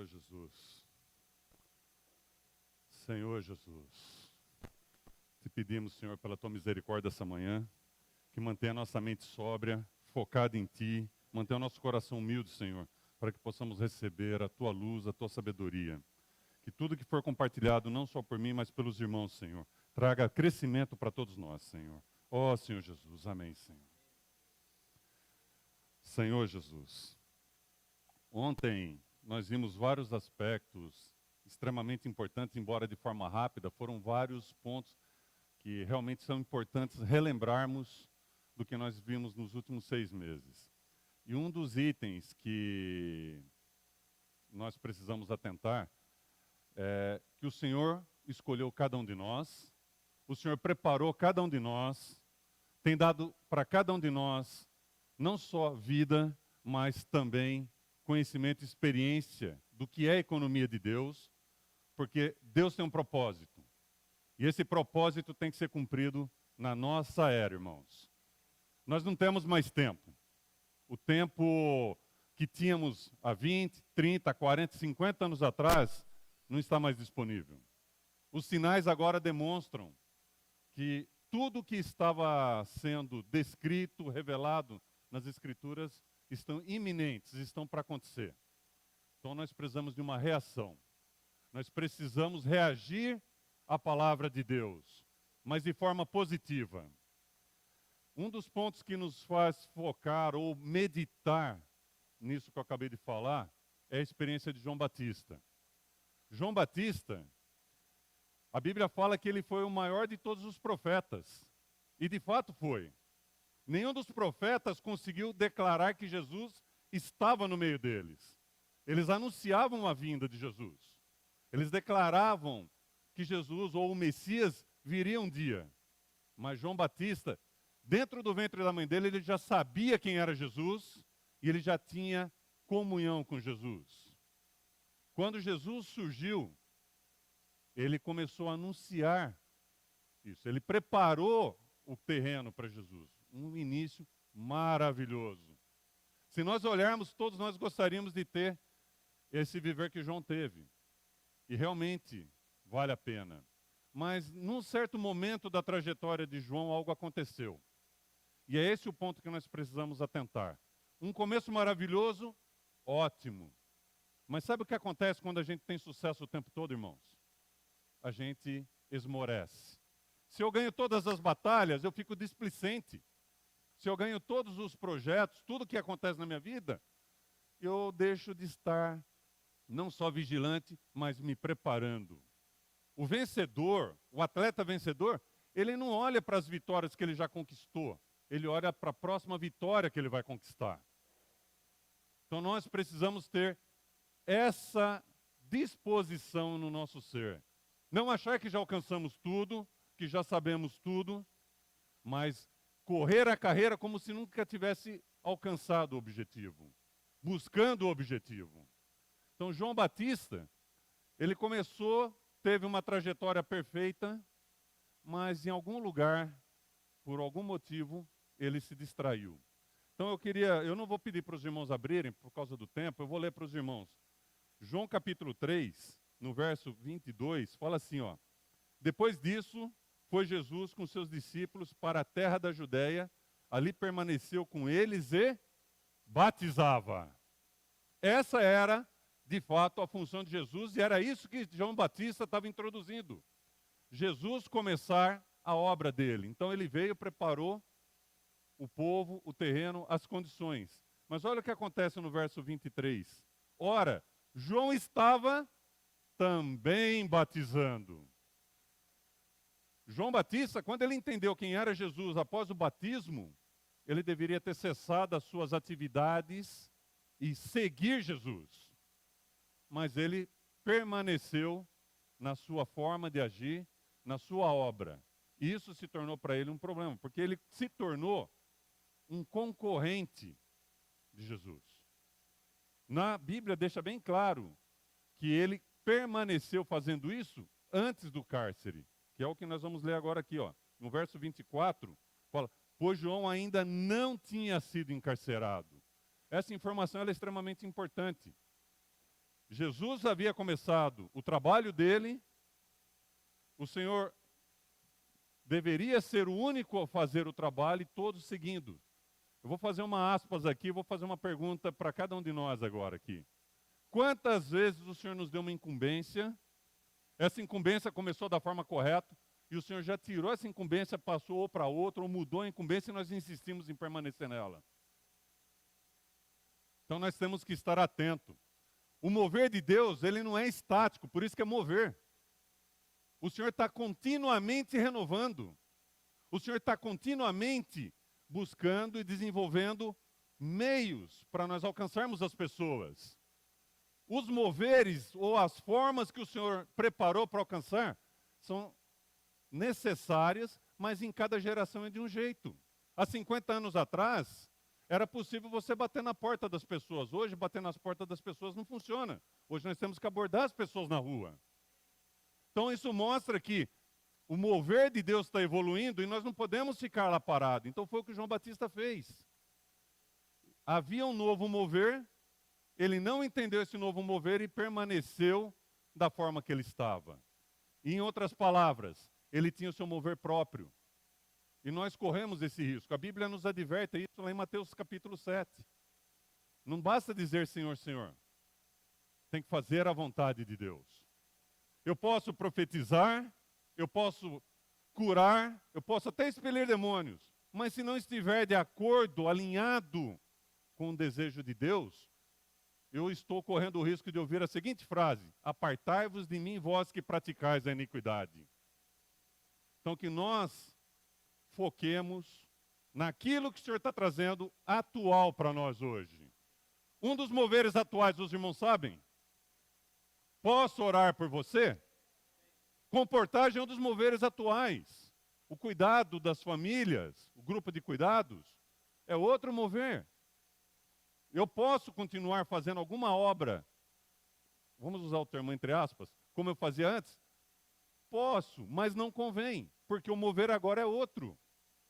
Senhor Jesus. Senhor Jesus, te pedimos, Senhor, pela tua misericórdia essa manhã, que mantenha a nossa mente sóbria, focada em ti, mantenha o nosso coração humilde, Senhor, para que possamos receber a tua luz, a tua sabedoria. Que tudo que for compartilhado, não só por mim, mas pelos irmãos, Senhor, traga crescimento para todos nós, Senhor. Ó Senhor Jesus, amém, Senhor. Senhor Jesus, ontem nós vimos vários aspectos extremamente importantes, embora de forma rápida, foram vários pontos que realmente são importantes relembrarmos do que nós vimos nos últimos 6 meses. E um dos itens que nós precisamos atentar é que o Senhor escolheu cada um de nós, o Senhor preparou cada um de nós, tem dado para cada um de nós não só vida, mas também conhecimento e experiência do que é a economia de Deus, porque Deus tem um propósito. E esse propósito tem que ser cumprido na nossa era, irmãos. Nós não temos mais tempo. O tempo que tínhamos há 20, 30, 40, 50 anos atrás não está mais disponível. Os sinais agora demonstram que tudo que estava sendo descrito, revelado nas Escrituras, estão iminentes, estão para acontecer. Então nós precisamos de uma reação. Nós precisamos reagir à palavra de Deus, mas de forma positiva. Um dos pontos que nos faz focar ou meditar nisso que eu acabei de falar é a experiência de João Batista. João Batista, a Bíblia fala que ele foi o maior de todos os profetas. E de fato foi. Nenhum dos profetas conseguiu declarar que Jesus estava no meio deles. Eles anunciavam a vinda de Jesus. Eles declaravam que Jesus ou o Messias viria um dia. Mas João Batista, dentro do ventre da mãe dele, ele já sabia quem era Jesus e ele já tinha comunhão com Jesus. Quando Jesus surgiu, ele começou a anunciar isso. Ele preparou o terreno para Jesus. Um início maravilhoso. Se nós olharmos, todos nós gostaríamos de ter esse viver que João teve. E realmente vale a pena. Mas num certo momento da trajetória de João, algo aconteceu. E é esse o ponto que nós precisamos atentar. Um começo maravilhoso, ótimo. Mas sabe o que acontece quando a gente tem sucesso o tempo todo, irmãos? A gente esmorece. Se eu ganho todas as batalhas, eu fico displicente. Se eu ganho todos os projetos, tudo que acontece na minha vida, eu deixo de estar não só vigilante, mas me preparando. O vencedor, o atleta vencedor, ele não olha para as vitórias que ele já conquistou, ele olha para a próxima vitória que ele vai conquistar. Então nós precisamos ter essa disposição no nosso ser. Não achar que já alcançamos tudo, que já sabemos tudo, mas correr a carreira como se nunca tivesse alcançado o objetivo, buscando o objetivo. Então João Batista, ele começou, teve uma trajetória perfeita, mas em algum lugar, por algum motivo, ele se distraiu. Então eu não vou pedir para os irmãos abrirem por causa do tempo, eu vou ler para os irmãos. João capítulo 3, no verso 22, fala assim, ó: depois disso, foi Jesus com seus discípulos para a terra da Judéia, ali permaneceu com eles e batizava. Essa era, de fato, a função de Jesus, e era isso que João Batista estava introduzindo. Jesus começar a obra dele. Então ele veio, preparou o povo, o terreno, as condições. Mas olha o que acontece no verso 23. Ora, João estava também batizando. João Batista, quando ele entendeu quem era Jesus após o batismo, ele deveria ter cessado as suas atividades e seguir Jesus. Mas ele permaneceu na sua forma de agir, na sua obra. E isso se tornou para ele um problema, porque ele se tornou um concorrente de Jesus. Na Bíblia deixa bem claro que ele permaneceu fazendo isso antes do cárcere, que é o que nós vamos ler agora aqui, ó. No verso 24, fala: pois João ainda não tinha sido encarcerado. Essa informação ela é extremamente importante. Jesus havia começado o trabalho dele, o Senhor deveria ser o único a fazer o trabalho e todos seguindo. Eu vou fazer uma aspas aqui, vou fazer uma pergunta para cada um de nós agora aqui. Quantas vezes o Senhor nos deu uma incumbência, essa incumbência começou da forma correta, e o Senhor já tirou essa incumbência, passou ou para outra, ou mudou a incumbência e nós insistimos em permanecer nela. Então nós temos que estar atentos. O mover de Deus, ele não é estático, por isso que é mover. O Senhor está continuamente renovando. O Senhor está continuamente buscando e desenvolvendo meios para nós alcançarmos as pessoas. Os moveres ou as formas que o Senhor preparou para alcançar são necessárias, mas em cada geração é de um jeito. Há 50 anos atrás, era possível você bater na porta das pessoas. Hoje, bater nas portas das pessoas não funciona. Hoje nós temos que abordar as pessoas na rua. Então isso mostra que o mover de Deus está evoluindo e nós não podemos ficar lá parados. Então foi o que João Batista fez. Havia um novo mover, ele não entendeu esse novo mover e permaneceu da forma que ele estava. E, em outras palavras, ele tinha o seu mover próprio. E nós corremos esse risco. A Bíblia nos adverte isso lá em Mateus capítulo 7. Não basta dizer Senhor, Senhor. Tem que fazer a vontade de Deus. Eu posso profetizar, eu posso curar, eu posso até expelir demônios. Mas se não estiver de acordo, alinhado com o desejo de Deus, eu estou correndo o risco de ouvir a seguinte frase: apartai-vos de mim, vós que praticais a iniquidade. Então que nós foquemos naquilo que o Senhor está trazendo atual para nós hoje. Um dos moveres atuais, os irmãos sabem? Posso orar por você? Comportagem é um dos moveres atuais. O cuidado das famílias, o grupo de cuidados, é outro mover. Eu posso continuar fazendo alguma obra, vamos usar o termo entre aspas, como eu fazia antes? Posso, mas não convém, porque o mover agora é outro.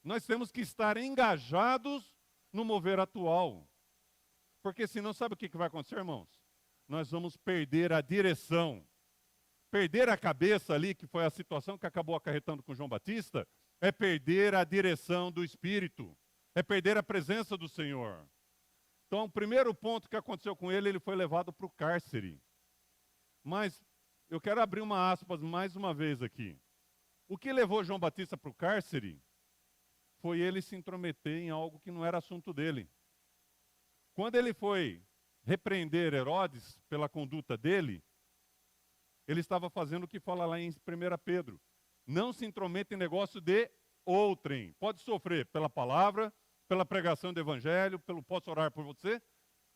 Nós temos que estar engajados no mover atual. Porque senão, sabe o que vai acontecer, irmãos? Nós vamos perder a direção. Perder a cabeça ali, que foi a situação que acabou acarretando com João Batista, é perder a direção do Espírito. É perder a presença do Senhor. Então, o primeiro ponto que aconteceu com ele, ele foi levado para o cárcere. Mas eu quero abrir uma aspas mais uma vez aqui. O que levou João Batista para o cárcere foi ele se intrometer em algo que não era assunto dele. Quando ele foi repreender Herodes pela conduta dele, ele estava fazendo o que fala lá em 1 Pedro. Não se intrometa em negócio de outrem. Pode sofrer pela palavra, pela pregação do evangelho, posso orar por você,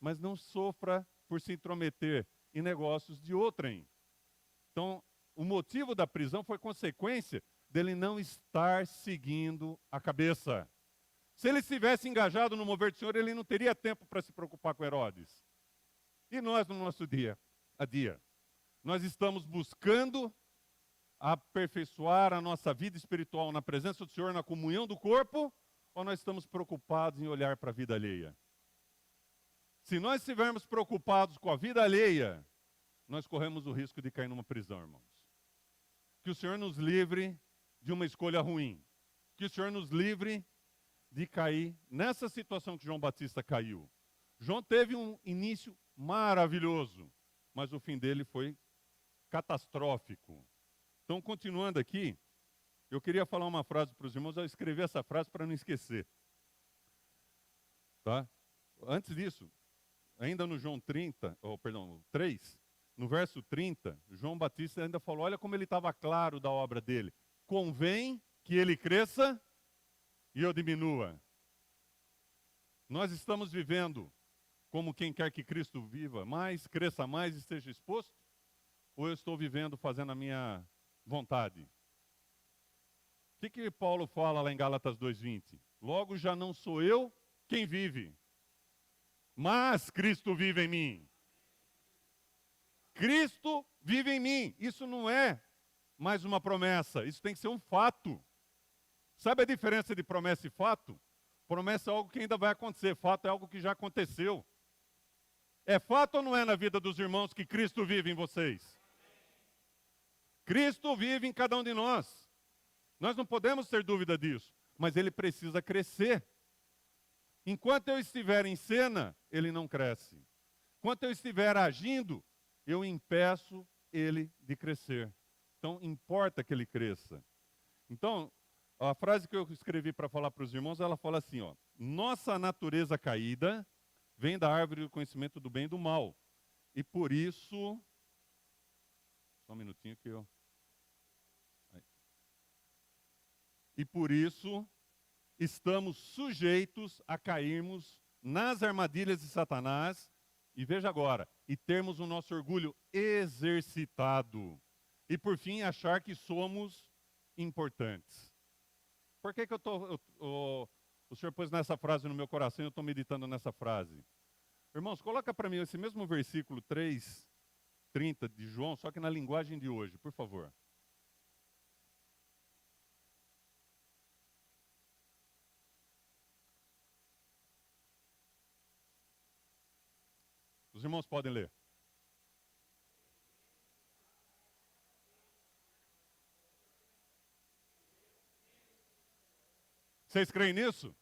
mas não sofra por se intrometer em negócios de outrem. Então, o motivo da prisão foi consequência dele não estar seguindo a cabeça. Se ele estivesse engajado no mover do Senhor, ele não teria tempo para se preocupar com Herodes. E nós, no nosso dia a dia, nós estamos buscando aperfeiçoar a nossa vida espiritual na presença do Senhor, na comunhão do corpo, ou nós estamos preocupados em olhar para a vida alheia? Se nós estivermos preocupados com a vida alheia, nós corremos o risco de cair numa prisão, irmãos. Que o Senhor nos livre de uma escolha ruim. Que o Senhor nos livre de cair nessa situação que João Batista caiu. João teve um início maravilhoso, mas o fim dele foi catastrófico. Então, continuando aqui, eu queria falar uma frase para os irmãos, eu escrevi essa frase para não esquecer. Tá? Antes disso, ainda no João 3, no verso 30, João Batista ainda falou, olha como ele estava claro da obra dele. Convém que ele cresça e eu diminua. Nós estamos vivendo como quem quer que Cristo viva mais, cresça mais e esteja exposto? Ou eu estou vivendo fazendo a minha vontade? O que Paulo fala lá em Gálatas 2:20? Logo já não sou eu quem vive, mas Cristo vive em mim. Cristo vive em mim. Isso não é mais uma promessa, isso tem que ser um fato. Sabe a diferença de promessa e fato? Promessa é algo que ainda vai acontecer, fato é algo que já aconteceu. É fato ou não é na vida dos irmãos que Cristo vive em vocês? Cristo vive em cada um de nós. Nós não podemos ter dúvida disso, mas ele precisa crescer. Enquanto eu estiver em cena, ele não cresce. Enquanto eu estiver agindo, eu impeço ele de crescer. Então, importa que ele cresça. Então, a frase que eu escrevi para falar para os irmãos, ela fala assim, ó: nossa natureza caída vem da árvore do conhecimento do bem e do mal. E por isso... Só um minutinho que eu... Aí. E por isso estamos sujeitos a cairmos nas armadilhas de Satanás, e veja agora, e termos o nosso orgulho exercitado. E por fim, achar que somos importantes. Por que o senhor pôs nessa frase no meu coração e eu estou meditando nessa frase? Irmãos, coloca para mim esse mesmo versículo 3:30 de João, só que na linguagem de hoje, por favor. Os irmãos podem ler. Vocês creem nisso?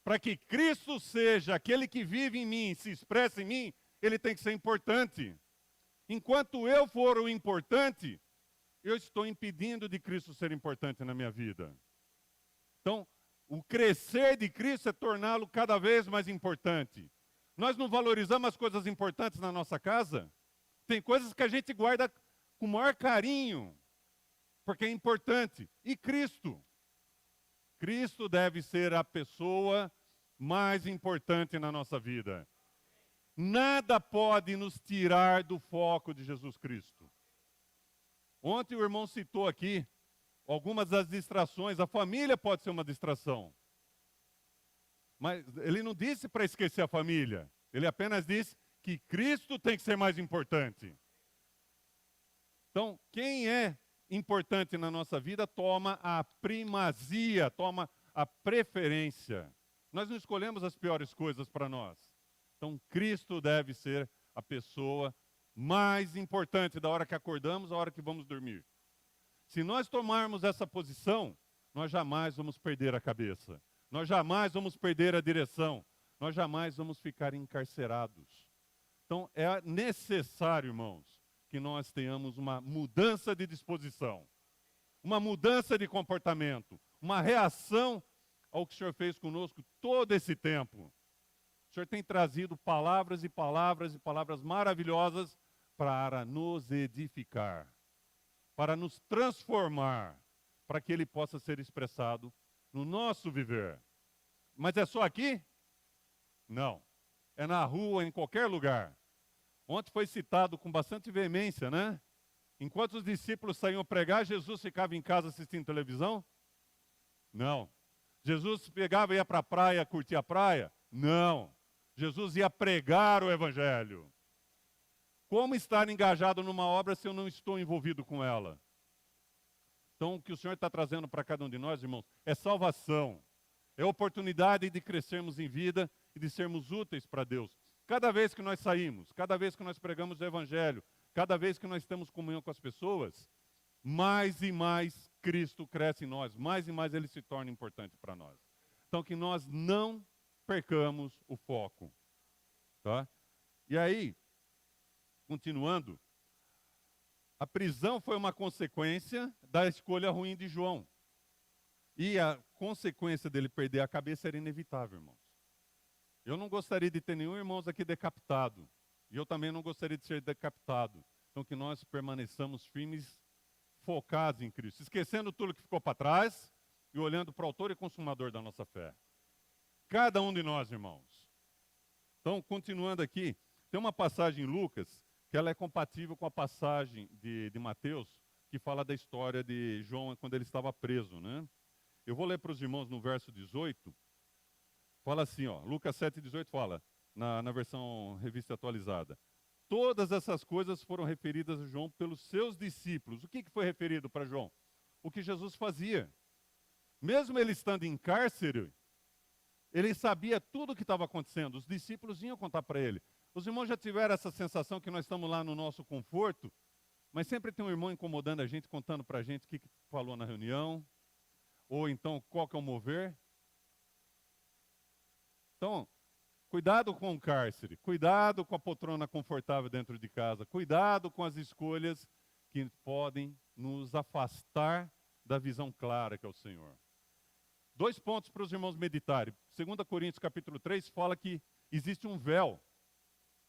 Para que Cristo seja aquele que vive em mim, se expressa em mim, ele tem que ser importante. Enquanto eu for o importante, eu estou impedindo de Cristo ser importante na minha vida. Então, o crescer de Cristo é torná-lo cada vez mais importante. Nós não valorizamos as coisas importantes na nossa casa? Tem coisas que a gente guarda com o maior carinho, porque é importante. E Cristo? Cristo deve ser a pessoa mais importante na nossa vida. Nada pode nos tirar do foco de Jesus Cristo. Ontem o irmão citou aqui algumas das distrações. A família pode ser uma distração. Mas ele não disse para esquecer a família. Ele apenas disse que Cristo tem que ser mais importante. Então, quem é importante na nossa vida toma a primazia, toma a preferência. Nós não escolhemos as piores coisas para nós. Então, Cristo deve ser a pessoa mais importante da hora que acordamos à hora que vamos dormir. Se nós tomarmos essa posição, nós jamais vamos perder a cabeça. Nós jamais vamos perder a direção. Nós jamais vamos ficar encarcerados. Então, é necessário, irmãos, que nós tenhamos uma mudança de disposição, uma mudança de comportamento, uma reação ao que o Senhor fez conosco todo esse tempo. O Senhor tem trazido palavras e palavras e palavras maravilhosas para nos edificar, para nos transformar, para que Ele possa ser expressado no nosso viver. Mas é só aqui? Não. É na rua, em qualquer lugar. Ontem foi citado com bastante veemência, né? Enquanto os discípulos saíam pregar, Jesus ficava em casa assistindo televisão? Não. Jesus pegava e ia para a praia, curtir a praia? Não. Jesus ia pregar o Evangelho. Como estar engajado numa obra se eu não estou envolvido com ela? Então, o que o Senhor está trazendo para cada um de nós, irmãos, é salvação. É oportunidade de crescermos em vida e de sermos úteis para Deus. Cada vez que nós saímos, cada vez que nós pregamos o Evangelho, cada vez que nós temos comunhão com as pessoas, mais e mais Cristo cresce em nós, mais e mais Ele se torna importante para nós. Então, que nós não percamos o foco. Tá? E aí, continuando, a prisão foi uma consequência da escolha ruim de João. E a consequência dele perder a cabeça era inevitável, irmãos. Eu não gostaria de ter nenhum irmão aqui decapitado. E eu também não gostaria de ser decapitado. Então, que nós permaneçamos firmes, focados em Cristo, esquecendo tudo que ficou para trás e olhando para o autor e consumador da nossa fé. Cada um de nós, irmãos. Então, continuando aqui, tem uma passagem em Lucas que ela é compatível com a passagem de Mateus, que fala da história de João quando ele estava preso, né? Eu vou ler para os irmãos no verso 18. Fala assim, ó, Lucas 7,18 fala, na versão revista atualizada. Todas essas coisas foram referidas a João pelos seus discípulos. O que foi referido para João? O que Jesus fazia. Mesmo ele estando em cárcere, ele sabia tudo o que estava acontecendo. Os discípulos iam contar para ele. Os irmãos já tiveram essa sensação que nós estamos lá no nosso conforto, mas sempre tem um irmão incomodando a gente, contando para a gente o que falou na reunião, ou então qual que é o mover. Então, cuidado com o cárcere, cuidado com a poltrona confortável dentro de casa, cuidado com as escolhas que podem nos afastar da visão clara que é o Senhor. 2 pontos para os irmãos meditarem. 2 Coríntios capítulo 3 fala que existe um véu,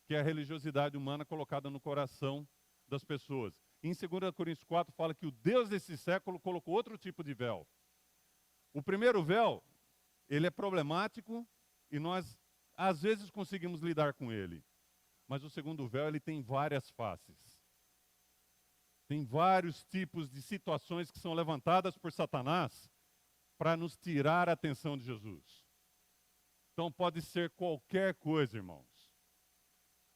que é a religiosidade humana colocada no coração das pessoas. E em 2 Coríntios 4 fala que o Deus desse século colocou outro tipo de véu. O primeiro véu, ele é problemático e nós às vezes conseguimos lidar com ele. Mas o segundo véu, ele tem várias faces. Tem vários tipos de situações que são levantadas por Satanás para nos tirar a atenção de Jesus. Então pode ser qualquer coisa, irmãos.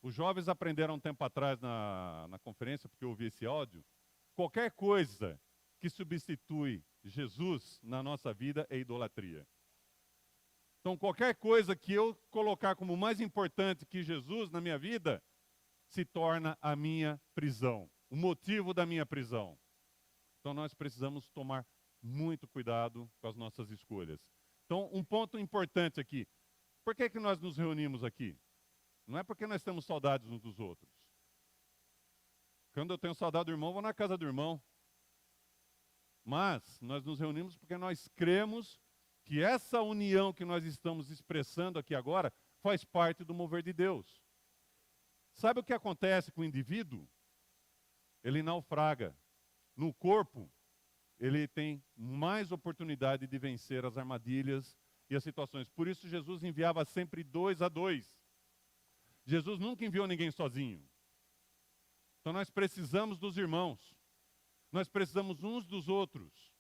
Os jovens aprenderam um tempo atrás na conferência, porque eu ouvi esse áudio, qualquer coisa que substitui Jesus na nossa vida é idolatria. Então qualquer coisa que eu colocar como mais importante que Jesus na minha vida, se torna a minha prisão, o motivo da minha prisão. Então nós precisamos tomar muito cuidado com as nossas escolhas. Então um ponto importante aqui, por que nós nos reunimos aqui? Não é porque nós temos saudades uns dos outros. Quando eu tenho saudade do irmão, vou na casa do irmão. Mas nós nos reunimos porque nós cremos que essa união que nós estamos expressando aqui agora faz parte do mover de Deus. Sabe o que acontece com o indivíduo? Ele naufraga. No corpo, ele tem mais oportunidade de vencer as armadilhas e as situações. Por isso Jesus enviava sempre 2 a 2. Jesus nunca enviou ninguém sozinho. Então nós precisamos dos irmãos. Nós precisamos uns dos outros.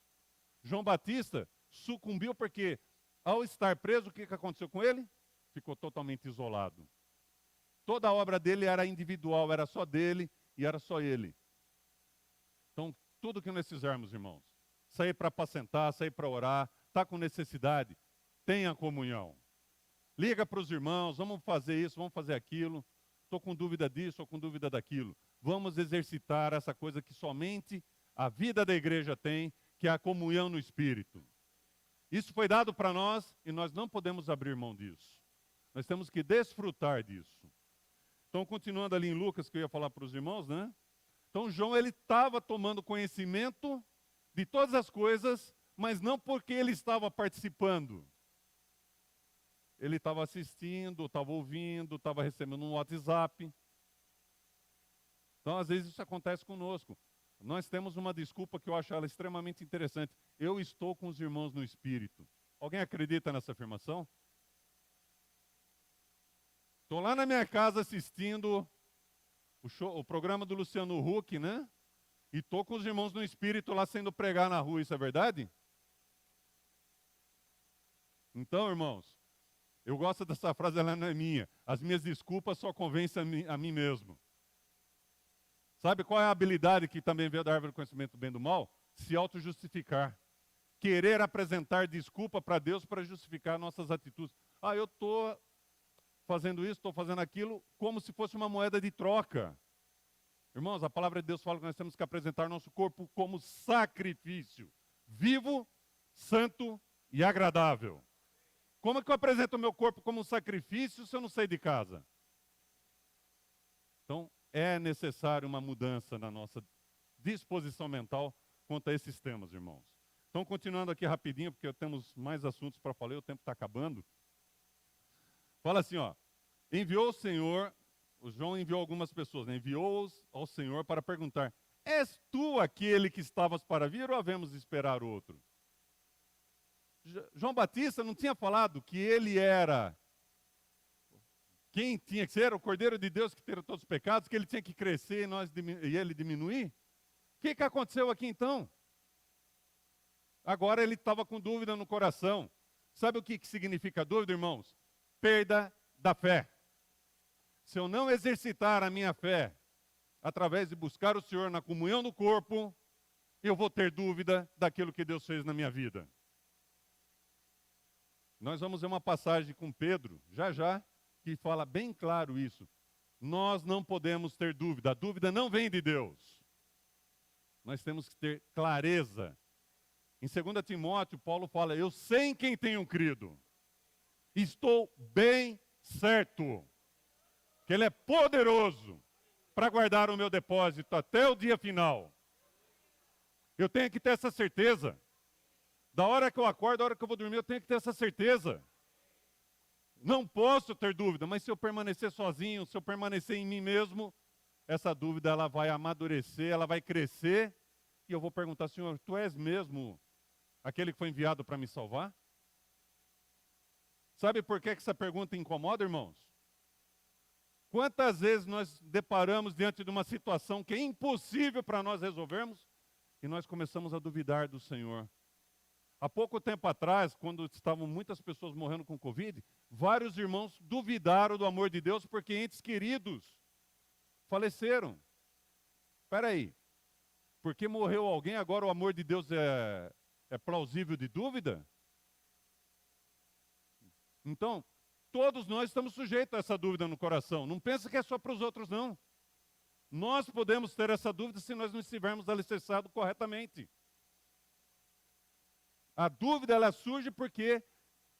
João Batista sucumbiu porque, ao estar preso, o que aconteceu com ele? Ficou totalmente isolado. Toda a obra dele era individual, era só dele e era só ele. Então, tudo que nós fizermos, irmãos, sair para apacentar, sair para orar, está com necessidade, tenha comunhão. Liga para os irmãos, vamos fazer isso, vamos fazer aquilo. Estou com dúvida disso, estou com dúvida daquilo. Vamos exercitar essa coisa que somente a vida da igreja tem, que é a comunhão no Espírito. Isso foi dado para nós e nós não podemos abrir mão disso. Nós temos que desfrutar disso. Então, continuando ali em Lucas, que eu ia falar para os irmãos, né? Então, João, ele estava tomando conhecimento de todas as coisas, mas não porque ele estava participando. Ele estava assistindo, estava ouvindo, estava recebendo um WhatsApp. Então, às vezes, isso acontece conosco. Nós temos uma desculpa que eu acho ela extremamente interessante. Eu estou com os irmãos no Espírito. Alguém acredita nessa afirmação? Estou lá na minha casa assistindo o programa do Luciano Huck, né? E estou com os irmãos no Espírito lá sendo pregar na rua. Isso é verdade? Então, irmãos, eu gosto dessa frase, ela não é minha. As minhas desculpas só convencem a mim mesmo. Sabe qual é a habilidade que também veio da árvore do conhecimento do bem e do mal? Se auto-justificar. Querer apresentar desculpa para Deus para justificar nossas atitudes. Eu estou fazendo isso, estou fazendo aquilo, como se fosse uma moeda de troca. Irmãos, a palavra de Deus fala que nós temos que apresentar nosso corpo como sacrifício. Vivo, santo e agradável. Como é que eu apresento o meu corpo como um sacrifício se eu não sair de casa? Então, é necessário uma mudança na nossa disposição mental quanto a esses temas, irmãos. Então, continuando aqui rapidinho, porque temos mais assuntos para falar, o tempo está acabando. Fala assim, enviou o Senhor, o João enviou algumas pessoas, né? Enviou-os ao Senhor para perguntar, és tu aquele que estavas para vir ou havemos de esperar outro? João Batista não tinha falado que ele era quem tinha que ser, o Cordeiro de Deus que tira todos os pecados, que ele tinha que crescer e ele diminuir? O que aconteceu aqui então? Agora ele estava com dúvida no coração. Sabe o que significa dúvida, irmãos? Perda da fé. Se eu não exercitar a minha fé através de buscar o Senhor na comunhão do corpo, eu vou ter dúvida daquilo que Deus fez na minha vida. Nós vamos ver uma passagem com Pedro, já, que fala bem claro isso. Nós não podemos ter dúvida. A dúvida não vem de Deus. Nós temos que ter clareza. Em 2 Timóteo, Paulo fala, eu sei em quem tenho crido. Estou bem certo que Ele é poderoso para guardar o meu depósito até o dia final. Eu tenho que ter essa certeza. Da hora que eu acordo, da hora que eu vou dormir, eu tenho que ter essa certeza. Não posso ter dúvida, mas se eu permanecer sozinho, se eu permanecer em mim mesmo, essa dúvida ela vai amadurecer, ela vai crescer, e eu vou perguntar, Senhor, Tu és mesmo aquele que foi enviado para me salvar? Sabe por que essa pergunta incomoda, irmãos? Quantas vezes nós deparamos diante de uma situação que é impossível para nós resolvermos e nós começamos a duvidar do Senhor? Há pouco tempo atrás, quando estavam muitas pessoas morrendo com Covid, vários irmãos duvidaram do amor de Deus porque entes queridos faleceram. Espera aí, porque morreu alguém, agora o amor de Deus é plausível de dúvida? Então, todos nós estamos sujeitos a essa dúvida no coração. Não pensa que é só para os outros, não. Nós podemos ter essa dúvida se nós não estivermos alicerçados corretamente. A dúvida, ela surge porque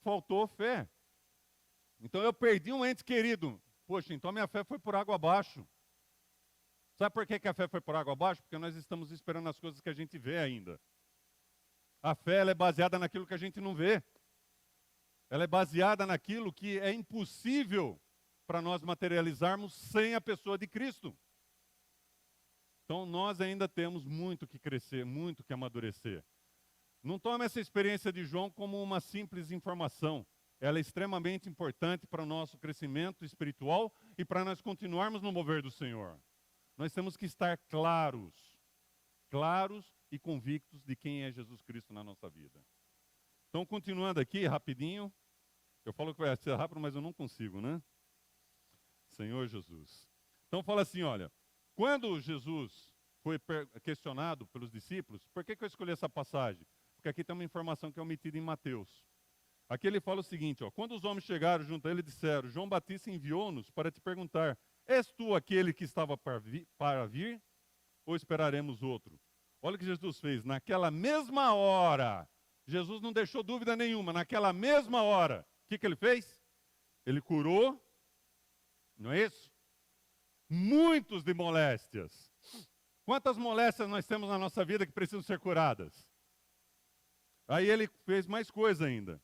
faltou fé. Então, eu perdi um ente querido. Poxa, então minha fé foi por água abaixo. Sabe por que a fé foi por água abaixo? Porque nós estamos esperando as coisas que a gente vê ainda. A fé, ela é baseada naquilo que a gente não vê. Ela é baseada naquilo que é impossível para nós materializarmos sem a pessoa de Cristo. Então, nós ainda temos muito que crescer, muito que amadurecer. Não tome essa experiência de João como uma simples informação. Ela é extremamente importante para o nosso crescimento espiritual e para nós continuarmos no mover do Senhor. Nós temos que estar claros e convictos de quem é Jesus Cristo na nossa vida. Então, continuando aqui, rapidinho. Eu falo que vai ser rápido, mas eu não consigo, né? Senhor Jesus. Então, fala assim, olha. Quando Jesus foi questionado pelos discípulos, por que eu escolhi essa passagem? Porque aqui tem uma informação que é omitida em Mateus. Aqui ele fala o seguinte, ó. Quando os homens chegaram junto a ele, disseram, João Batista enviou-nos para te perguntar, és tu aquele que estava para vir? Ou esperaremos outro? Olha o que Jesus fez. Naquela mesma hora, Jesus não deixou dúvida nenhuma. Naquela mesma hora, o que ele fez? Ele curou, não é isso? Muitos de moléstias. Quantas moléstias nós temos na nossa vida que precisam ser curadas? Aí ele fez mais coisa ainda.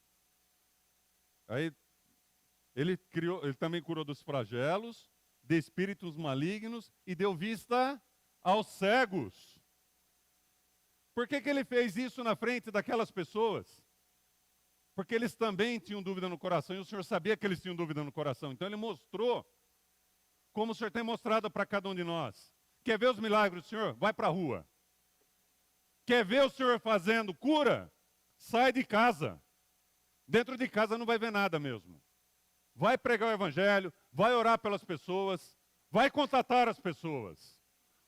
Aí ele também curou dos flagelos, de espíritos malignos e deu vista aos cegos. Por que ele fez isso na frente daquelas pessoas? Porque eles também tinham dúvida no coração e o Senhor sabia que eles tinham dúvida no coração. Então ele mostrou, como o Senhor tem mostrado para cada um de nós. Quer ver os milagres do Senhor? Vai para a rua. Quer ver o Senhor fazendo cura? Sai de casa. Dentro de casa não vai ver nada mesmo. Vai pregar o evangelho, vai orar pelas pessoas, vai contatar as pessoas.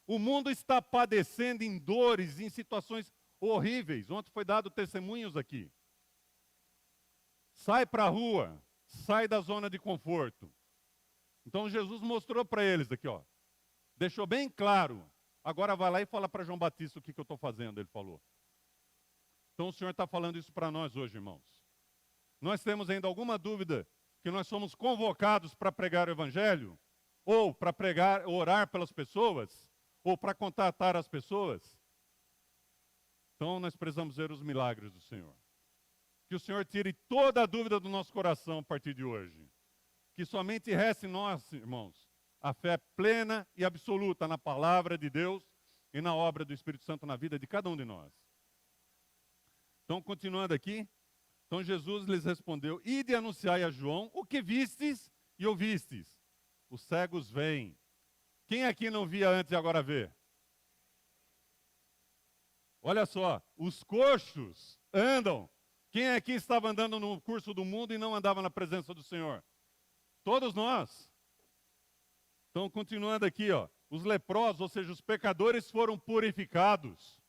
O mundo está padecendo em dores, em situações horríveis. Ontem foi dado testemunhos aqui. Sai para a rua, sai da zona de conforto. Então Jesus mostrou para eles aqui, ó. Deixou bem claro. Agora vai lá e fala para João Batista o que eu estou fazendo, ele falou. Então o Senhor está falando isso para nós hoje, irmãos. Nós temos ainda alguma dúvida que nós somos convocados para pregar o evangelho? Ou para pregar, orar pelas pessoas? Ou para contatar as pessoas? Então nós precisamos ver os milagres do Senhor. Que o Senhor tire toda a dúvida do nosso coração a partir de hoje. Que somente reste em nós, irmãos, a fé plena e absoluta na palavra de Deus e na obra do Espírito Santo na vida de cada um de nós. Então, continuando aqui, então Jesus lhes respondeu, ide anunciai a João o que vistes e ouvistes. Os cegos veem. Quem aqui não via antes e agora vê? Olha só, os coxos andam. Quem aqui estava andando no curso do mundo e não andava na presença do Senhor? Todos nós. Então, continuando aqui, ó, os leprosos, ou seja, os pecadores foram purificados.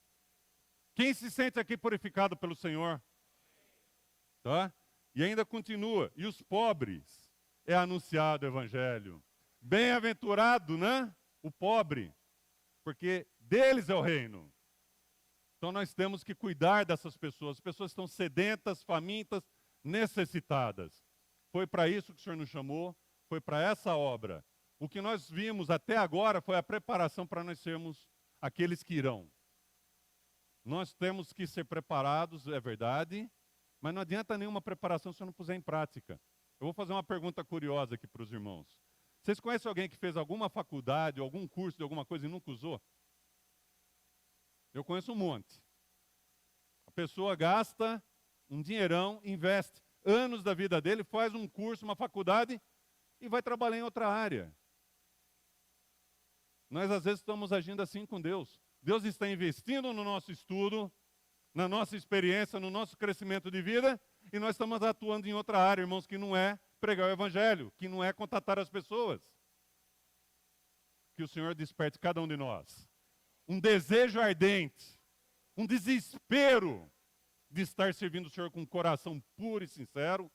Quem se sente aqui purificado pelo Senhor? Tá? E ainda continua, e os pobres é anunciado o evangelho. Bem-aventurado, né? O pobre, porque deles é o reino. Então nós temos que cuidar dessas pessoas. As pessoas estão sedentas, famintas, necessitadas. Foi para isso que o Senhor nos chamou, foi para essa obra. O que nós vimos até agora foi a preparação para nós sermos aqueles que irão. Nós temos que ser preparados, é verdade, mas não adianta nenhuma preparação se eu não puser em prática. Eu vou fazer uma pergunta curiosa aqui para os irmãos. Vocês conhecem alguém que fez alguma faculdade, algum curso de alguma coisa e nunca usou? Eu conheço um monte. A pessoa gasta um dinheirão, investe anos da vida dele, faz um curso, uma faculdade e vai trabalhar em outra área. Nós às vezes estamos agindo assim com Deus. Deus está investindo no nosso estudo, na nossa experiência, no nosso crescimento de vida, e nós estamos atuando em outra área, irmãos, que não é pregar o evangelho, que não é contatar as pessoas. Que o Senhor desperte cada um de nós um desejo ardente, um desespero de estar servindo o Senhor com um coração puro e sincero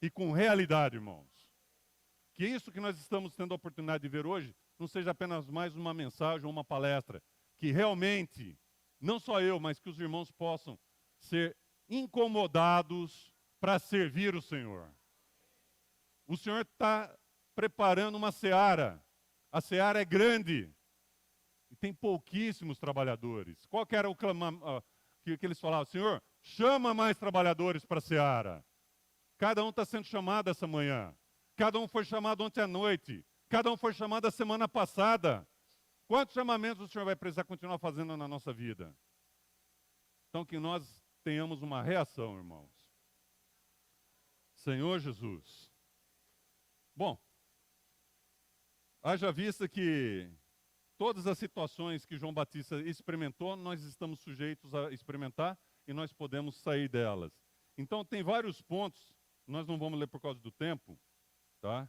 e com realidade, irmãos. Que isso que nós estamos tendo a oportunidade de ver hoje não seja apenas mais uma mensagem ou uma palestra, que realmente, não só eu, mas que os irmãos possam ser incomodados para servir o Senhor. O Senhor está preparando uma seara. A seara é grande e tem pouquíssimos trabalhadores. Qual que era o que eles falavam? Senhor, chama mais trabalhadores para a seara. Cada um está sendo chamado essa manhã. Cada um foi chamado ontem à noite. Cada um foi chamado a semana passada. Quantos chamamentos o Senhor vai precisar continuar fazendo na nossa vida? Então que nós tenhamos uma reação, irmãos. Senhor Jesus. Bom, haja vista que todas as situações que João Batista experimentou, nós estamos sujeitos a experimentar e nós podemos sair delas. Então tem vários pontos, nós não vamos ler por causa do tempo, tá?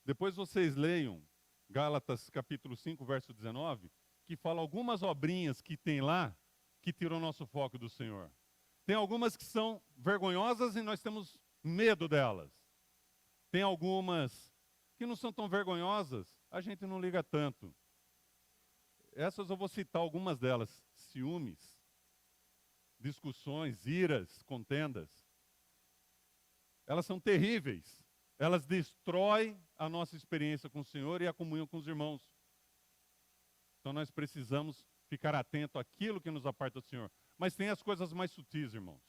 Depois vocês leiam Gálatas capítulo 5, verso 19, que fala algumas obrinhas que tem lá que tiram o nosso foco do Senhor. Tem algumas que são vergonhosas e nós temos medo delas. Tem algumas que não são tão vergonhosas, a gente não liga tanto. Essas eu vou citar algumas delas. Ciúmes, discussões, iras, contendas. Elas são terríveis. Elas destroem a nossa experiência com o Senhor e a comunhão com os irmãos. Então nós precisamos ficar atento àquilo que nos aparta do Senhor. Mas tem as coisas mais sutis, irmãos.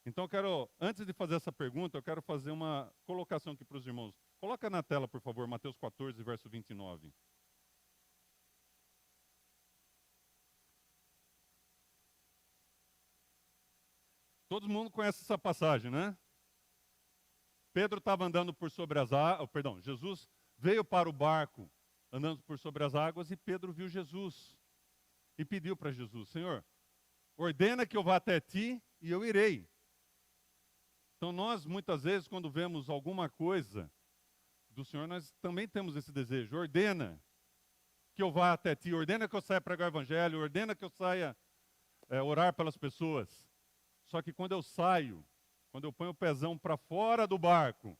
Então eu quero, antes de fazer essa pergunta, eu quero fazer uma colocação aqui para os irmãos. Coloca na tela, por favor, Mateus 14, verso 29. Todo mundo conhece essa passagem, né? Pedro estava andando por sobre as águas, Jesus veio para o barco andando por sobre as águas e Pedro viu Jesus e pediu para Jesus, Senhor, ordena que eu vá até ti e eu irei. Então nós, muitas vezes, quando vemos alguma coisa do Senhor, nós também temos esse desejo, ordena que eu vá até ti, ordena que eu saia pregar o evangelho, ordena que eu saia orar pelas pessoas. Só que quando eu saio, quando eu ponho o pezão para fora do barco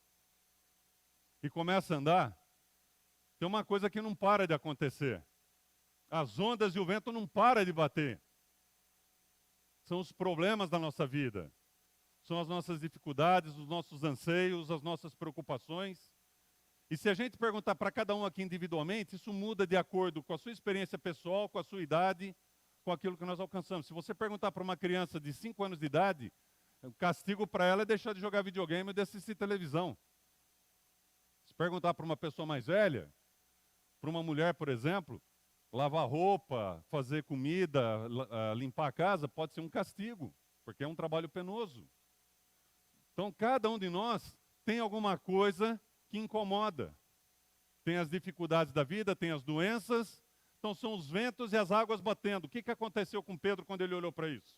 e começo a andar, tem uma coisa que não para de acontecer. As ondas e o vento não param de bater. São os problemas da nossa vida. São as nossas dificuldades, os nossos anseios, as nossas preocupações. E se a gente perguntar para cada um aqui individualmente, isso muda de acordo com a sua experiência pessoal, com a sua idade, com aquilo que nós alcançamos. Se você perguntar para uma criança de 5 anos de idade, o castigo para ela é deixar de jogar videogame e de assistir televisão. Se perguntar para uma pessoa mais velha, para uma mulher, por exemplo, lavar roupa, fazer comida, limpar a casa, pode ser um castigo, porque é um trabalho penoso. Então, cada um de nós tem alguma coisa que incomoda. Tem as dificuldades da vida, tem as doenças, então são os ventos e as águas batendo. O que aconteceu com Pedro quando ele olhou para isso?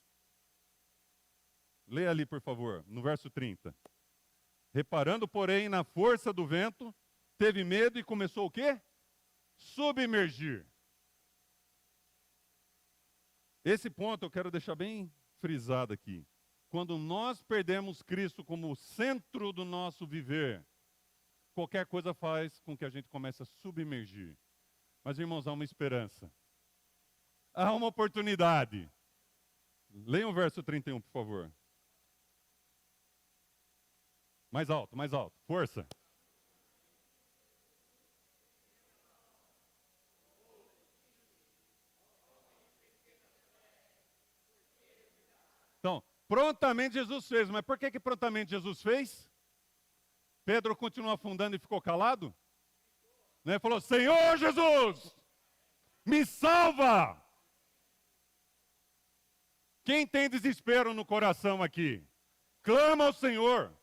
Leia ali, por favor, no verso 30. Reparando, porém, na força do vento, teve medo e começou o quê? Submergir. Esse ponto eu quero deixar bem frisado aqui. Quando nós perdemos Cristo como centro do nosso viver, qualquer coisa faz com que a gente comece a submergir. Mas, irmãos, há uma esperança. Há uma oportunidade. Leiam o verso 31, por favor. Mais alto, mais alto. Força. Então, prontamente Jesus fez. Mas por que prontamente Jesus fez? Pedro continuou afundando e ficou calado? Né? Falou, Senhor Jesus, me salva! Quem tem desespero no coração aqui? Clama ao Senhor.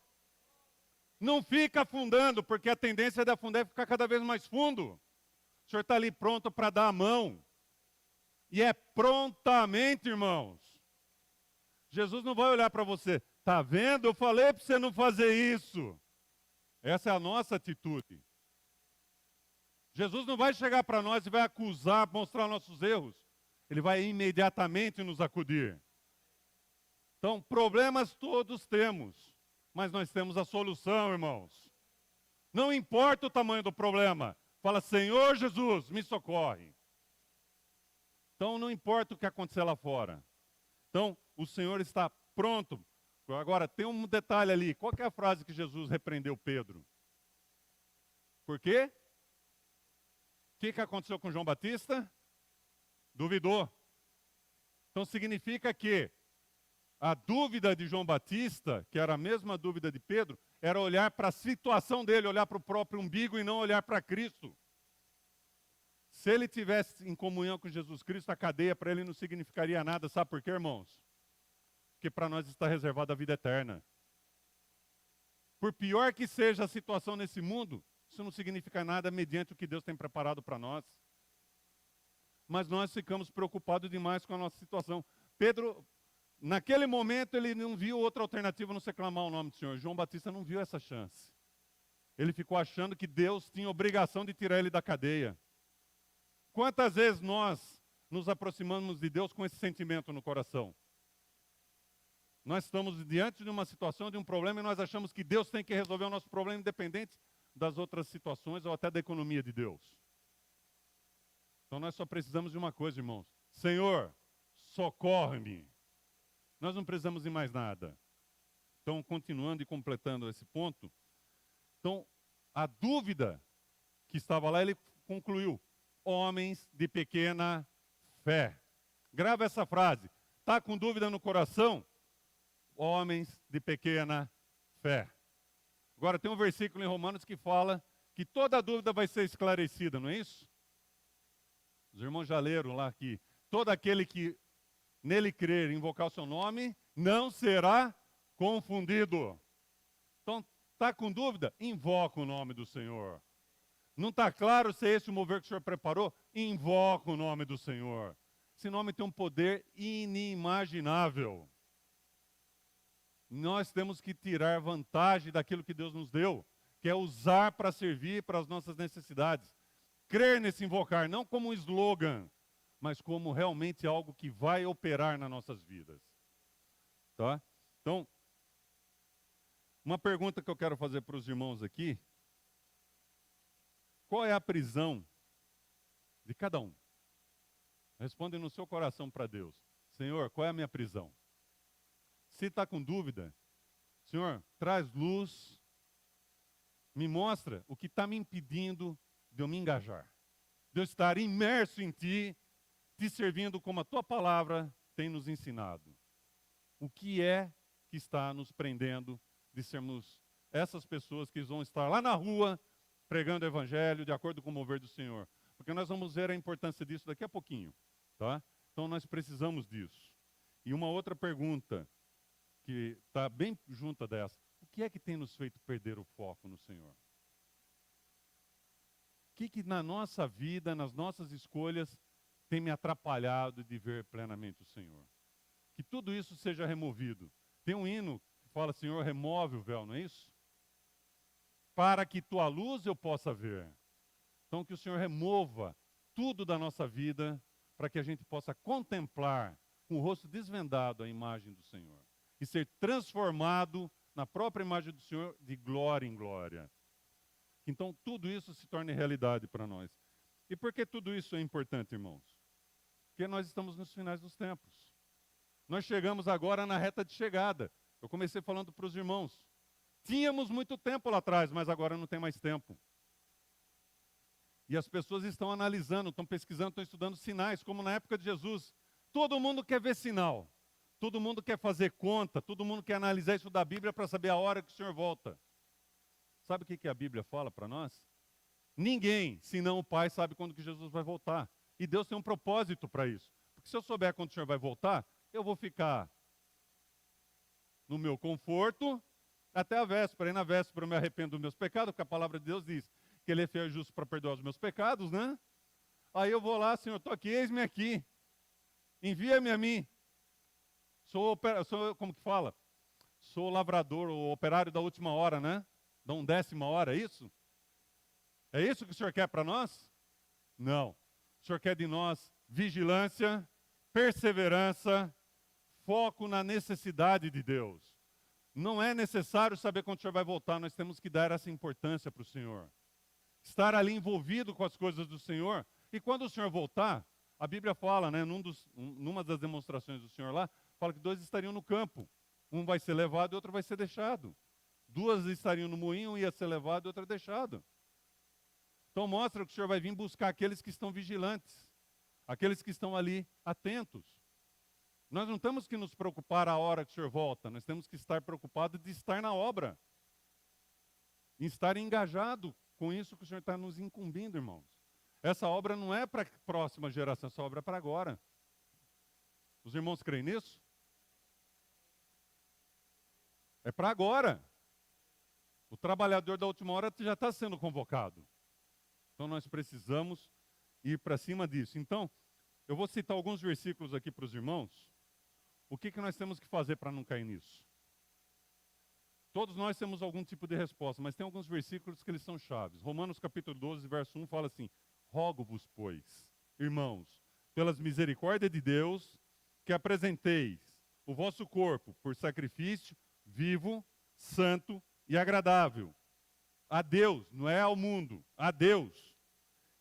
Não fica afundando, porque a tendência de afundar é ficar cada vez mais fundo. O Senhor está ali pronto para dar a mão. E é prontamente, irmãos. Jesus não vai olhar para você. Está vendo? Eu falei para você não fazer isso. Essa é a nossa atitude. Jesus não vai chegar para nós e vai acusar, mostrar nossos erros. Ele vai imediatamente nos acudir. Então, problemas todos temos, mas nós temos a solução, irmãos. Não importa o tamanho do problema. Fala, Senhor Jesus, me socorre. Então, não importa o que acontecer lá fora. Então, o Senhor está pronto. Agora, tem um detalhe ali. Qual que é a frase que Jesus repreendeu Pedro? Por quê? O que aconteceu com João Batista? Duvidou. Então, significa que a dúvida de João Batista, que era a mesma dúvida de Pedro, era olhar para a situação dele, olhar para o próprio umbigo e não olhar para Cristo. Se ele tivesse em comunhão com Jesus Cristo, a cadeia para ele não significaria nada. Sabe por quê, irmãos? Porque para nós está reservada a vida eterna. Por pior que seja a situação nesse mundo, isso não significa nada mediante o que Deus tem preparado para nós. Mas nós ficamos preocupados demais com a nossa situação. Pedro, naquele momento, ele não viu outra alternativa a não ser clamar o nome do Senhor. João Batista não viu essa chance. Ele ficou achando que Deus tinha obrigação de tirar ele da cadeia. Quantas vezes nós nos aproximamos de Deus com esse sentimento no coração? Nós estamos diante de uma situação, de um problema, e nós achamos que Deus tem que resolver o nosso problema independente das outras situações ou até da economia de Deus. Então nós só precisamos de uma coisa, irmãos. Senhor, socorre-me. Nós não precisamos de mais nada. Então, continuando e completando esse ponto. Então, a dúvida que estava lá, ele concluiu. Homens de pequena fé. Grava essa frase. Está com dúvida no coração? Homens de pequena fé. Agora, tem um versículo em Romanos que fala que toda dúvida vai ser esclarecida, não é isso? Os irmãos já leram lá que todo aquele que nele crer e invocar o seu nome não será confundido. Então, está com dúvida? Invoca o nome do Senhor. Não está claro se é esse o mover que o Senhor preparou? Invoca o nome do Senhor. Esse nome tem um poder inimaginável. Nós temos que tirar vantagem daquilo que Deus nos deu, que é usar para servir para as nossas necessidades. Crer nesse invocar, não como um slogan, mas como realmente algo que vai operar nas nossas vidas. Tá? Então, uma pergunta que eu quero fazer para os irmãos aqui. Qual é a prisão de cada um? Responde no seu coração para Deus. Senhor, qual é a minha prisão? Se está com dúvida, Senhor, traz luz, me mostra o que está me impedindo de eu me engajar, de eu estar imerso em Ti, Te servindo como a Tua palavra tem nos ensinado. O que é que está nos prendendo de sermos essas pessoas que vão estar lá na rua pregando o Evangelho de acordo com o mover do Senhor? Porque nós vamos ver a importância disso daqui a pouquinho, tá? Então nós precisamos disso. E uma outra pergunta que está bem junta dessa. O que é que tem nos feito perder o foco no Senhor? O que na nossa vida, nas nossas escolhas, tem me atrapalhado de ver plenamente o Senhor? Que tudo isso seja removido. Tem um hino que fala, Senhor, remove o véu, não é isso? Para que tua luz eu possa ver. Então que o Senhor remova tudo da nossa vida, para que a gente possa contemplar com o rosto desvendado a imagem do Senhor. E ser transformado na própria imagem do Senhor de glória em glória. Então, tudo isso se torne realidade para nós. E por que tudo isso é importante, irmãos? Porque nós estamos nos finais dos tempos. Nós chegamos agora na reta de chegada. Eu comecei falando para os irmãos. Tínhamos muito tempo lá atrás, mas agora não tem mais tempo. E as pessoas estão analisando, estão pesquisando, estão estudando sinais, como na época de Jesus. Todo mundo quer ver sinal. Todo mundo quer fazer conta, todo mundo quer analisar isso da Bíblia para saber a hora que o Senhor volta. Sabe o que a Bíblia fala para nós? Ninguém, senão o Pai, sabe quando que Jesus vai voltar. E Deus tem um propósito para isso. Porque se eu souber quando o Senhor vai voltar, eu vou ficar no meu conforto até a véspera. E na véspera eu me arrependo dos meus pecados, porque a palavra de Deus diz que Ele é fiel e justo para perdoar os meus pecados, né? Aí eu vou lá, Senhor, estou aqui, eis-me aqui. Envia-me a mim. Sou, como que fala? Sou lavrador, o operário da última hora, né? Da 1/10 hora, é isso? É isso que o Senhor quer para nós? Não. O Senhor quer de nós vigilância, perseverança, foco na necessidade de Deus. Não é necessário saber quando o Senhor vai voltar, nós temos que dar essa importância para o Senhor. Estar ali envolvido com as coisas do Senhor. E quando o Senhor voltar, a Bíblia fala, né, numa das demonstrações do Senhor lá, fala que 2 estariam no campo. Um vai ser levado e outro vai ser deixado. 2 estariam no moinho, um ia ser levado e outro deixado. Então mostra que o Senhor vai vir buscar aqueles que estão vigilantes, aqueles que estão ali atentos. Nós não temos que nos preocupar a hora que o Senhor volta, nós temos que estar preocupados de estar na obra, em estar engajado com isso que o Senhor está nos incumbindo, irmãos. Essa obra não é para a próxima geração, essa obra é para agora. Os irmãos creem nisso? É para agora. O trabalhador da última hora já está sendo convocado. Então nós precisamos ir para cima disso. Então, eu vou citar alguns versículos aqui para os irmãos. O que nós temos que fazer para não cair nisso? Todos nós temos algum tipo de resposta, mas tem alguns versículos que eles são chaves. Romanos capítulo 12, verso 1 fala assim: rogo-vos, pois, irmãos, pelas misericórdias de Deus, que apresenteis o vosso corpo por sacrifício vivo, santo e agradável a Deus, não é ao mundo, a Deus,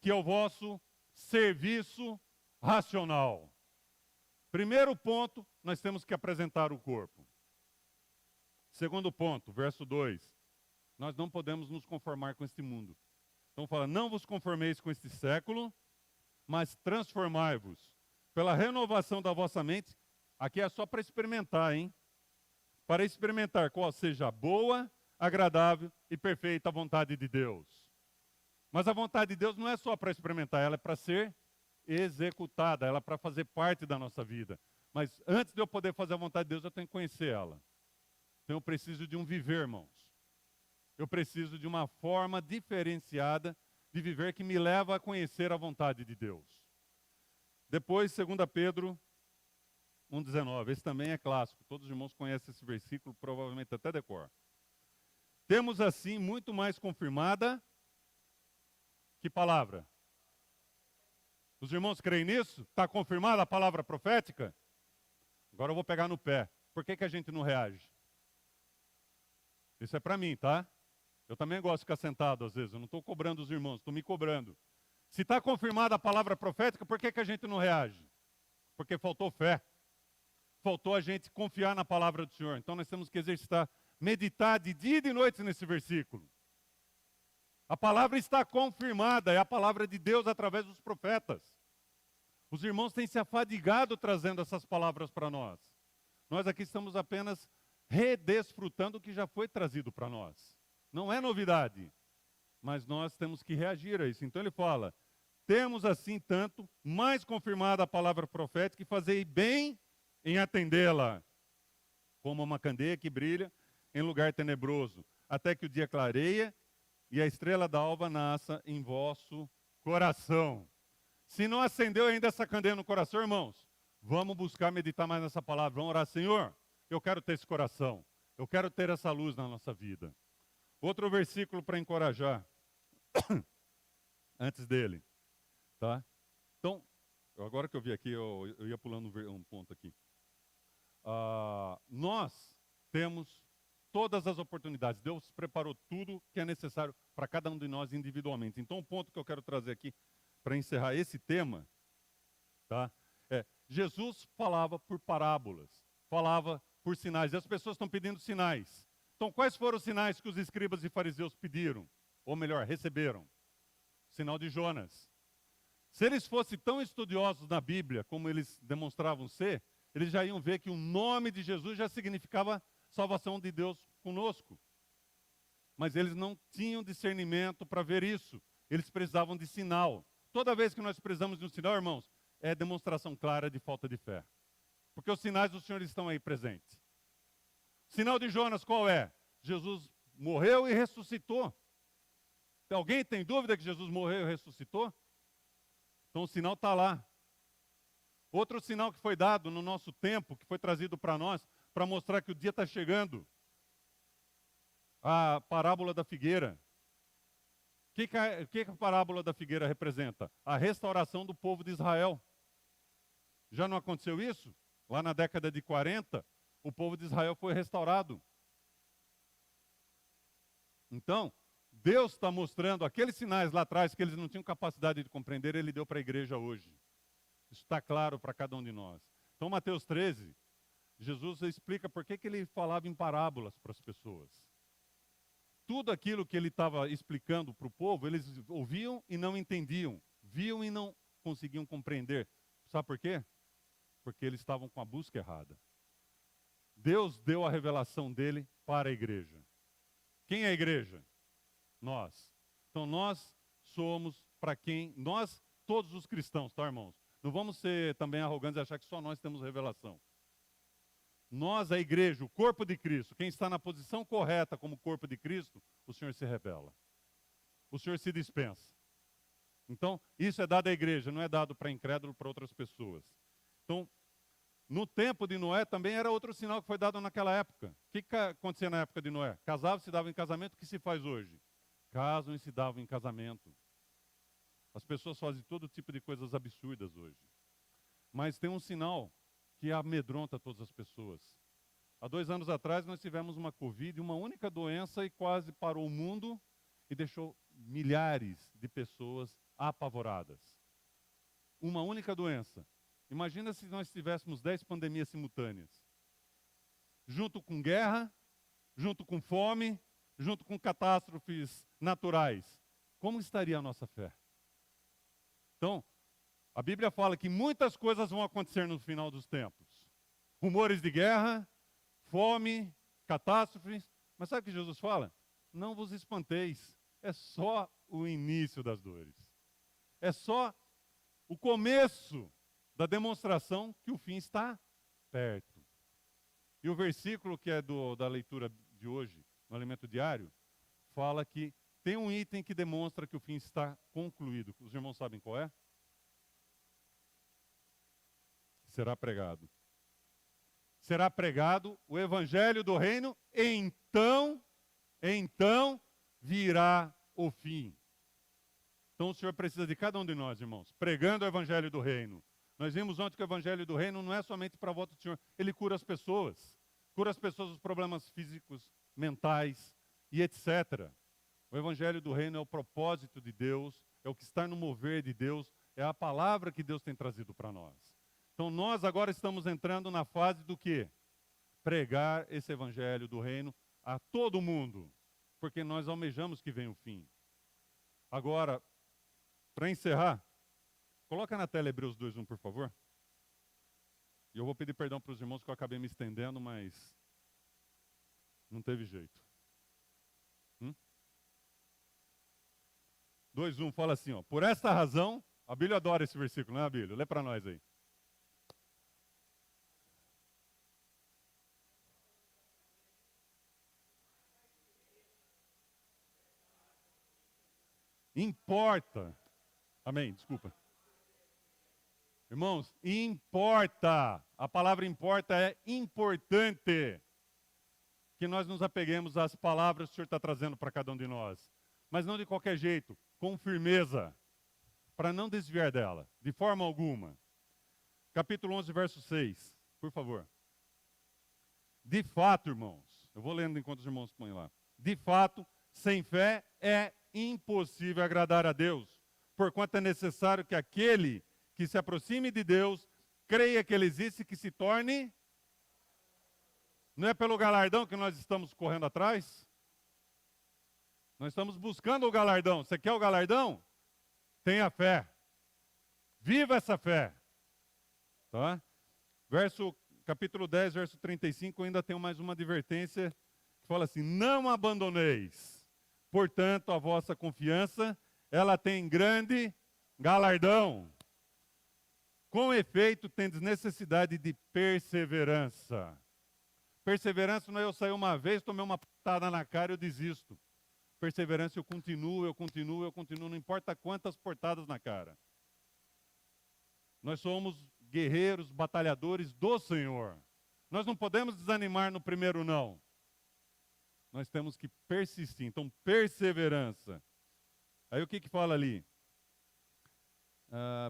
que é o vosso serviço racional. Primeiro ponto, nós temos que apresentar o corpo. Segundo ponto, verso 2, nós não podemos nos conformar com este mundo. Então fala, não vos conformeis com este século, mas transformai-vos pela renovação da vossa mente. Aqui é só para experimentar, hein? Para experimentar qual seja a boa, agradável e perfeita vontade de Deus. Mas a vontade de Deus não é só para experimentar, ela é para ser executada, ela é para fazer parte da nossa vida. Mas antes de eu poder fazer a vontade de Deus, eu tenho que conhecer ela. Então eu preciso de um viver, irmãos. Eu preciso de uma forma diferenciada de viver que me leva a conhecer a vontade de Deus. Depois, 2 Pedro 1,19. Esse também é clássico. Todos os irmãos conhecem esse versículo, provavelmente até decor. Temos assim muito mais confirmada que palavra. Os irmãos creem nisso? Está confirmada a palavra profética? Agora eu vou pegar no pé. Por que a gente não reage? Isso é para mim, tá? Eu também gosto de ficar sentado às vezes. Eu não estou cobrando os irmãos, estou me cobrando. Se está confirmada a palavra profética, por que a gente não reage? Porque faltou fé. Faltou a gente confiar na palavra do Senhor. Então nós temos que exercitar, meditar de dia e de noite nesse versículo. A palavra está confirmada, é a palavra de Deus através dos profetas. Os irmãos têm se afadigado trazendo essas palavras para nós. Nós aqui estamos apenas redesfrutando o que já foi trazido para nós. Não é novidade, mas nós temos que reagir a isso. Então ele fala, temos assim tanto mais confirmada a palavra profética e fazei bem em atendê-la, como uma candeia que brilha em lugar tenebroso, até que o dia clareia e a estrela da alva nasça em vosso coração. Se não acendeu ainda essa candeia no coração, irmãos, vamos buscar meditar mais nessa palavra, vamos orar, Senhor, eu quero ter esse coração, eu quero ter essa luz na nossa vida. Outro versículo para encorajar, antes dele, tá? Então, agora que eu vi aqui, eu ia pulando um ponto aqui. Nós temos todas as oportunidades. Deus preparou tudo que é necessário para cada um de nós individualmente. Então, o ponto que eu quero trazer aqui para encerrar esse tema, tá? Jesus falava por parábolas, falava por sinais. E as pessoas estão pedindo sinais. Então, quais foram os sinais que os escribas e fariseus pediram? Ou melhor, receberam? O sinal de Jonas. Se eles fossem tão estudiosos na Bíblia como eles demonstravam ser, eles já iam ver que o nome de Jesus já significava salvação de Deus conosco. Mas eles não tinham discernimento para ver isso. Eles precisavam de sinal. Toda vez que nós precisamos de um sinal, irmãos, é demonstração clara de falta de fé. Porque os sinais do Senhor estão aí presentes. O sinal de Jonas qual é? Jesus morreu e ressuscitou. Alguém tem dúvida que Jesus morreu e ressuscitou? Então o sinal está lá. Outro sinal que foi dado no nosso tempo, que foi trazido para nós, para mostrar que o dia está chegando. A parábola da figueira. O que a parábola da figueira representa? A restauração do povo de Israel. Já não aconteceu isso? Lá na década de 40, o povo de Israel foi restaurado. Então, Deus está mostrando aqueles sinais lá atrás que eles não tinham capacidade de compreender, Ele deu para a igreja hoje. Isso está claro para cada um de nós. Então, Mateus 13, Jesus explica por que Ele falava em parábolas para as pessoas. Tudo aquilo que Ele estava explicando para o povo, eles ouviam e não entendiam. Viam e não conseguiam compreender. Sabe por quê? Porque eles estavam com a busca errada. Deus deu a revelação dele para a igreja. Quem é a igreja? Nós. Então nós somos para quem? Nós, todos os cristãos, tá, irmãos? Não vamos ser também arrogantes e achar que só nós temos revelação. Nós, a igreja, o corpo de Cristo, quem está na posição correta como corpo de Cristo, o Senhor se revela. O Senhor se dispensa. Então, isso é dado à igreja, não é dado para incrédulo, para outras pessoas. Então, no tempo de Noé também era outro sinal que foi dado naquela época. O que acontecia na época de Noé? Casavam, se davam em casamento, o que se faz hoje? Casam e se davam em casamento. As pessoas fazem todo tipo de coisas absurdas hoje. Mas tem um sinal que amedronta todas as pessoas. Há 2 anos atrás nós tivemos uma Covid, uma única doença, e quase parou o mundo e deixou milhares de pessoas apavoradas. Uma única doença. Imagina se nós tivéssemos 10 pandemias simultâneas. Junto com guerra, junto com fome, junto com catástrofes naturais. Como estaria a nossa fé? Então, a Bíblia fala que muitas coisas vão acontecer no final dos tempos. Rumores de guerra, fome, catástrofes. Mas sabe o que Jesus fala? Não vos espanteis. É só o início das dores. É só o começo da demonstração que o fim está perto. E o versículo que é da leitura de hoje, no alimento diário, fala que tem um item que demonstra que o fim está concluído. Os irmãos sabem qual é? Será pregado. Será pregado o evangelho do reino, então virá o fim. Então o Senhor precisa de cada um de nós, irmãos, pregando o evangelho do reino. Nós vimos ontem que o evangelho do reino não é somente para a volta do Senhor, ele cura as pessoas. Cura as pessoas dos problemas físicos, mentais e etc. O evangelho do reino é o propósito de Deus, é o que está no mover de Deus, é a palavra que Deus tem trazido para nós. Então nós agora estamos entrando na fase do quê? Pregar esse evangelho do reino a todo mundo, porque nós almejamos que venha o fim. Agora, para encerrar, coloca na tela Hebreus 2:1, por favor. E eu vou pedir perdão para os irmãos que eu acabei me estendendo, mas não teve jeito. 2:1 fala assim, ó, por esta razão, a Bíblia adora esse versículo, não é, Bíblia? Lê para nós aí. Importa. Amém, desculpa. Irmãos, importa. A palavra importa é importante. Que nós nos apeguemos às palavras que o Senhor está trazendo para cada um de nós. Mas não de qualquer jeito, com firmeza. Para não desviar dela, de forma alguma. Capítulo 11, verso 6, por favor. De fato, irmãos, Eu vou lendo enquanto os irmãos põem lá. De fato, sem fé é impossível agradar a Deus, porquanto é necessário que aquele que se aproxime de Deus creia que Ele existe e que se torne... Não é pelo galardão que nós estamos correndo atrás? Nós estamos buscando o galardão. Você quer o galardão? Tenha fé. Viva essa fé. Tá? Capítulo 10, verso 35, ainda tem mais uma advertência que fala assim: não abandoneis, portanto, a vossa confiança, ela tem grande galardão. Com efeito, tendes necessidade de perseverança. Perseverança não é eu sair uma vez, tomei uma patada na cara e eu desisto. Perseverança eu continuo, não importa quantas portadas na cara. Nós somos guerreiros, batalhadores do Senhor. Nós não podemos desanimar no primeiro não. Nós temos que persistir. Então, perseverança. Aí o que fala ali?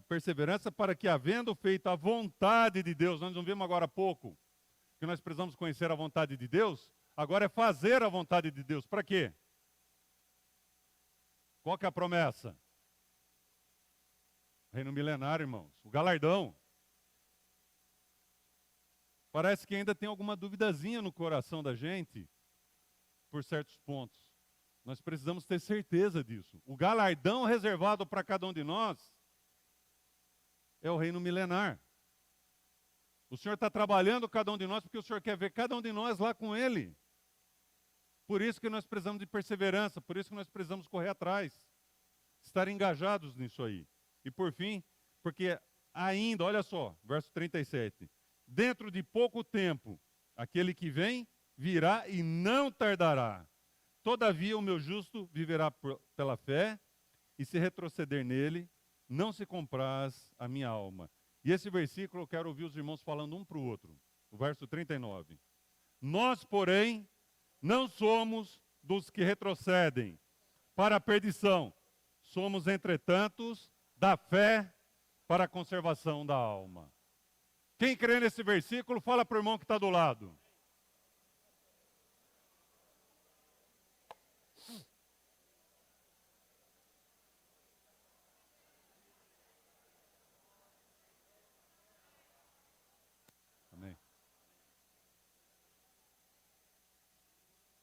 Perseverança para que, havendo feito a vontade de Deus, nós não vimos agora há pouco que nós precisamos conhecer a vontade de Deus, agora é fazer a vontade de Deus. Para quê? Qual que é a promessa? Reino milenário, irmãos. O galardão. Parece que ainda tem alguma duvidazinha no coração da gente por certos pontos. Nós precisamos ter certeza disso. O galardão reservado para cada um de nós é o reino milenar. O Senhor está trabalhando cada um de nós porque o Senhor quer ver cada um de nós lá com Ele. Por isso que nós precisamos de perseverança, por isso que nós precisamos correr atrás, estar engajados nisso aí. E por fim, porque ainda, olha só, verso 37, dentro de pouco tempo, aquele que vem, virá e não tardará. Todavia o meu justo viverá pela fé, e se retroceder nele, não se compraz a minha alma. E esse versículo eu quero ouvir os irmãos falando um para o outro. O verso 39. Nós, porém, não somos dos que retrocedem para a perdição. Somos, entretanto, da fé para a conservação da alma. Quem crê nesse versículo, fala para o irmão que está do lado. Amém.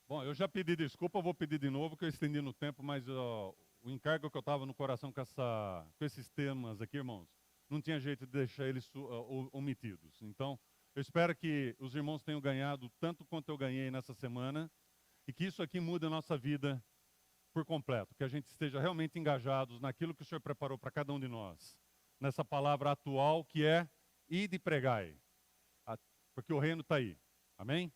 Bom, eu já pedi desculpa, eu vou pedir de novo, que eu estendi no tempo, mas o encargo que eu estava no coração com esses temas aqui, irmãos, não tinha jeito de deixar eles omitidos. Então, eu espero que os irmãos tenham ganhado tanto quanto eu ganhei nessa semana e que isso aqui mude a nossa vida por completo, que a gente esteja realmente engajados naquilo que o Senhor preparou para cada um de nós, nessa palavra atual que é ide e pregai, porque o reino está aí. Amém?